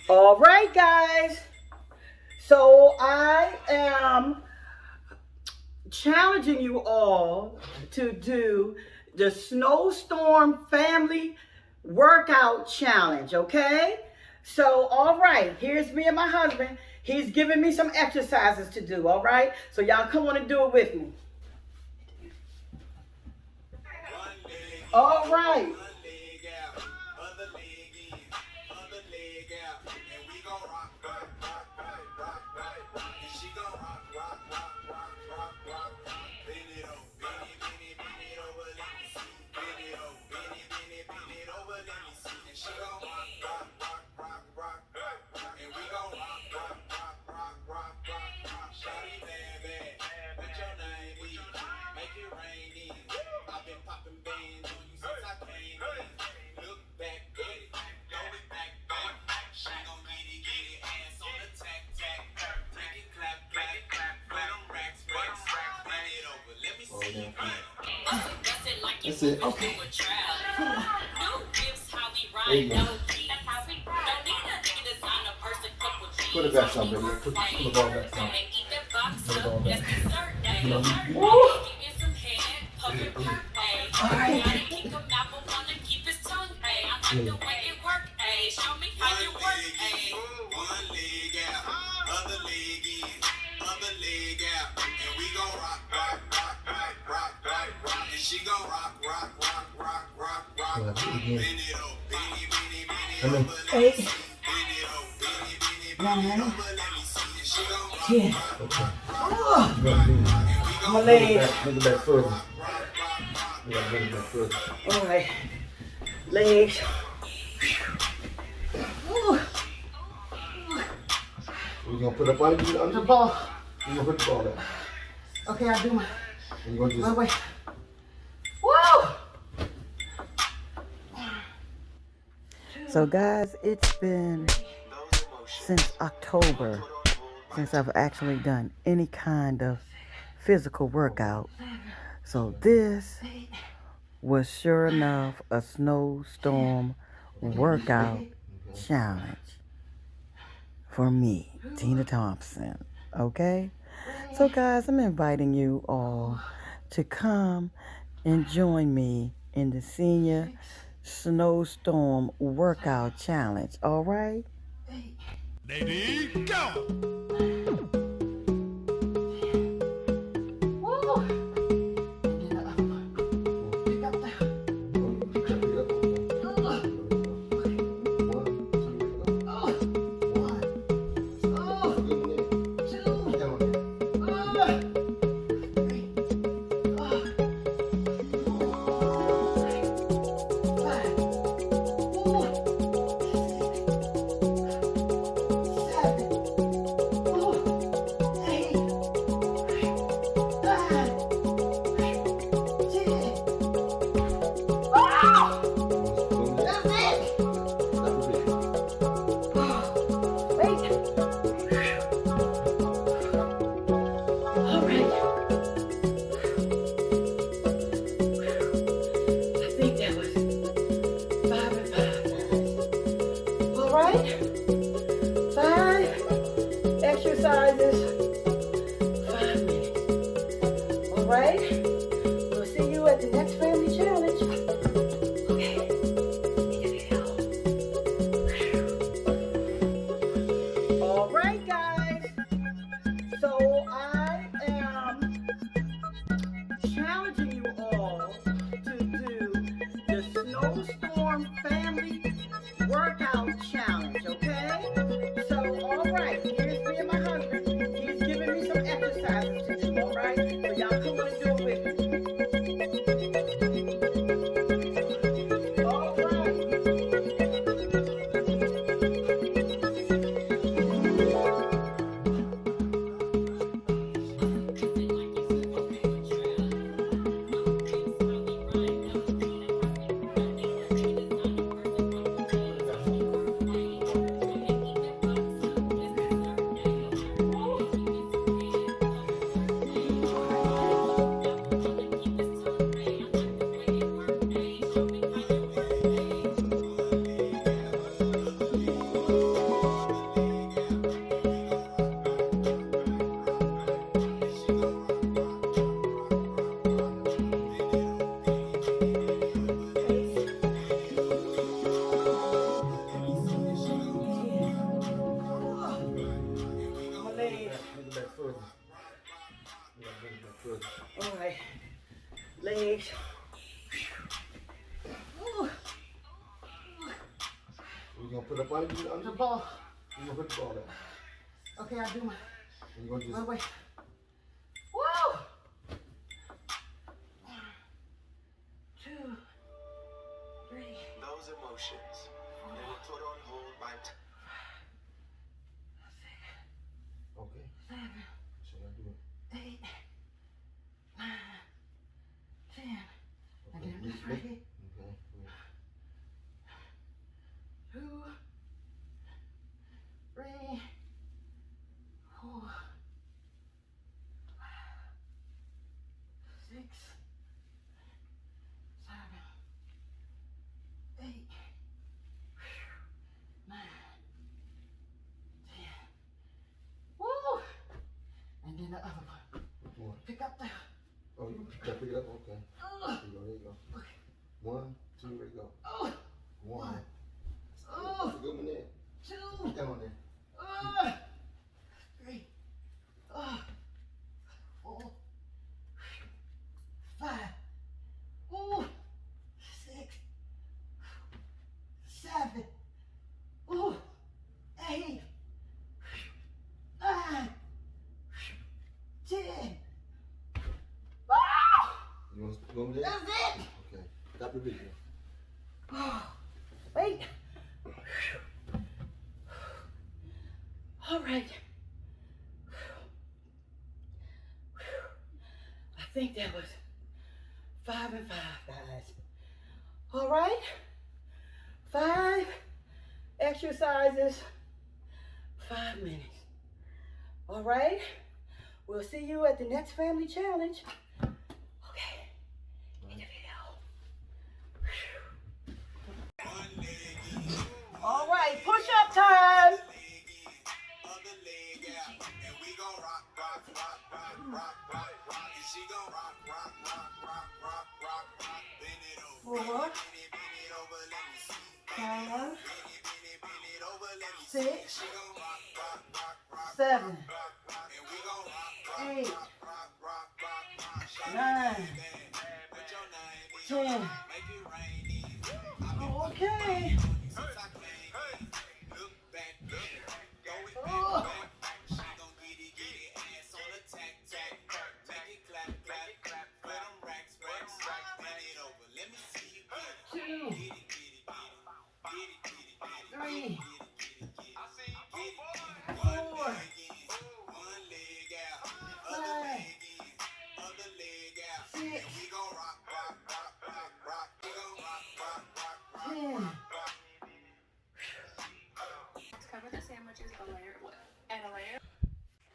All right, guys. So I am challenging you all to do the Snowstorm Family Workout Challenge, okay? So, all right, here's me and my husband. He's giving me some exercises to do, all right? So, y'all come on and do it with me. All right. That's it. Okay. There you go. Put it back some, baby. Put the ball back some. Put the ball back. All right. She gon' rock, rock, rock, rock, rock, rock. Come in. 8, 9, 10. Okay. My legs. Bring it back further. You gotta bring it back further. All right. Legs. We're gonna put up under The ball. You're gonna put the ball down. Okay, I'll do my And you're gonna just way. Woo! So guys, it's been since October since I've actually done any kind of physical workout. So this was sure enough a snowstorm workout challenge for me, Tina Thompson. Okay? So guys, I'm inviting you all to come and join me in the senior snowstorm workout challenge. All right? Lady, go! Exercises, 5 minutes. All right? We'll see you at the next family challenge. Okay. All right, guys. So I am challenging you all to do the Snowstorm Family Workout Challenge, okay? So, all right, here's me and my husband. He's giving me some exercises to do, all right? So y'all come on and do it with me. All right. put up under the ball. You're gonna put the ball down. Okay, I do my. And you're gonna just. Wait. Woo! 1, 2, 3. Those emotions, they were put on hold by Okay. 7, So I do it. 8, 9, 10. And then Okay. this right here. Okay. 2, 3, 4, 6, 7, 8, 9, 10. Woo! And then the other one. Which one? Pick up the. Oh, you gotta pick it up? Okay. There you go. Okay. 1, 2, there you go. Oh, 1. That's oh, a good one there. 2, Put that on there. 3, 4, 5, ooh, 6, 7, ooh, 8, 9, 10. You want to go over there? That's it. Okay. Stop the video. Wait. All right. I think that was 5 and 5, guys. All right. 5 exercises, 5 minutes. All right. We'll see you at the next family challenge. Okay. In the video. All right, push up time. Four, 5, 6, 7, 8, 9, 10. Okay. Oh. Two, 3,